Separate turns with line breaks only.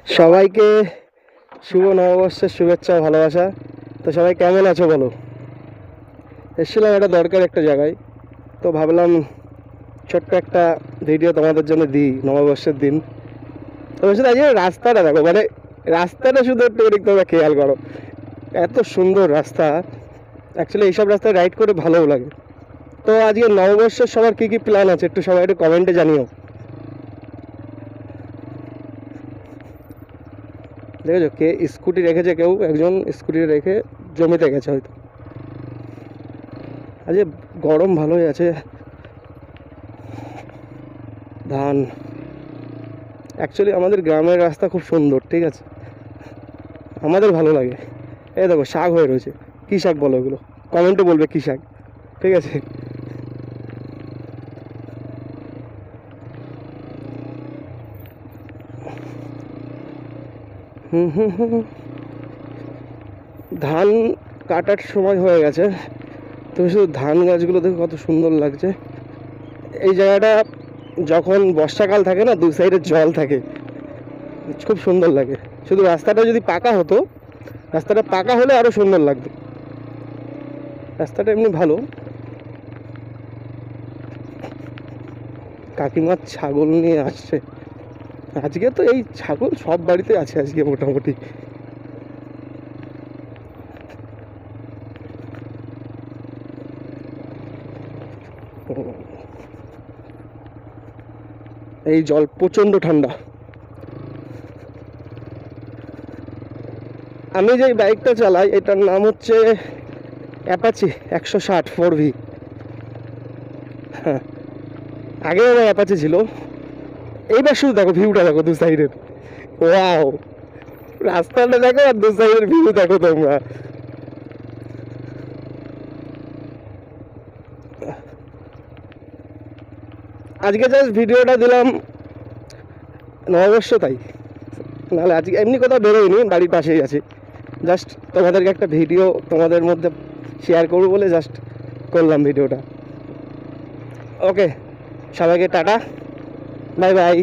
সবাইকে শুভ নববর্ষের শুভেচ্ছা ভালোবাসা। তো সবাই কেমন আছো বলো? এসেছিলাম একটা দরকার একটা জায়গায়, তো ভাবলাম ছোট্ট একটা ভিডিও তোমাদের জন্য দিই নববর্ষের দিন। তবে শুধু আজকে রাস্তাটা দেখো, মানে রাস্তাটা শুধু একটু তোমরা খেয়াল করো, এত সুন্দর রাস্তা। অ্যাকচুয়ালি এইসব রাস্তায় রাইড করে ভালোও লাগে। তো আজকে নববর্ষের সবার কী কী প্ল্যান আছে একটু সবাই একটু কমেন্টে জানিও। দেখেছো কে স্কুটি রেখেছে, কেউ একজন স্কুটি রেখে জমিতে গেছে হয়তো। আজকে গরম ভালোই আছে। ধান, অ্যাকচুয়ালি আমাদের গ্রামের রাস্তা খুব সুন্দর, ঠিক আছে, আমাদের ভালো লাগে। এই দেখো শাক হয়ে রয়েছে, কী শাক বলো ওগুলো? কমেন্টে বলবে কী শাক, ঠিক আছে। হুম হুম হুম, ধান কাটার সময় হয়ে গেছে। তুমি শুধু ধান গাছগুলো দেখো কত সুন্দর লাগছে। এই জায়গাটা যখন বর্ষাকাল থাকে না, দু সাইডে জল থাকে, খুব সুন্দর লাগে। শুধু রাস্তাটা যদি পাকা হতো, রাস্তাটা পাকা হলে আরও সুন্দর লাগতো। রাস্তাটা এমনি ভালো। কাকিমার ছাগল নিয়ে আসছে আজকে। তো এই ছাগল সব বাড়িতে আছে আজকে মোটামুটি। এই জল প্রচণ্ড ঠান্ডা। আমি যে বাইকটা চালাই এটার নাম হচ্ছে অ্যাপাচি 160 4V। হ্যাঁ, আগেও আমার অ্যাপাচি ছিল। এইবার শুধু দেখো ভিউটা দেখো দু সাইডের, ওয়াও, রাস্তাটা দেখো আর দু সাইডের ভিউ দেখো তোমরা। আজকে জাস্ট ভিডিওটা দিলাম নববর্ষ তাই, নাহলে আজকে এমনি কোথাও বেরোয়নি, বাড়ির পাশেই আছে। জাস্ট তোমাদেরকে একটা ভিডিও তোমাদের মধ্যে শেয়ার করবো বলে জাস্ট করলাম ভিডিওটা। ওকে, সবাইকে টাটা, বাই বাই।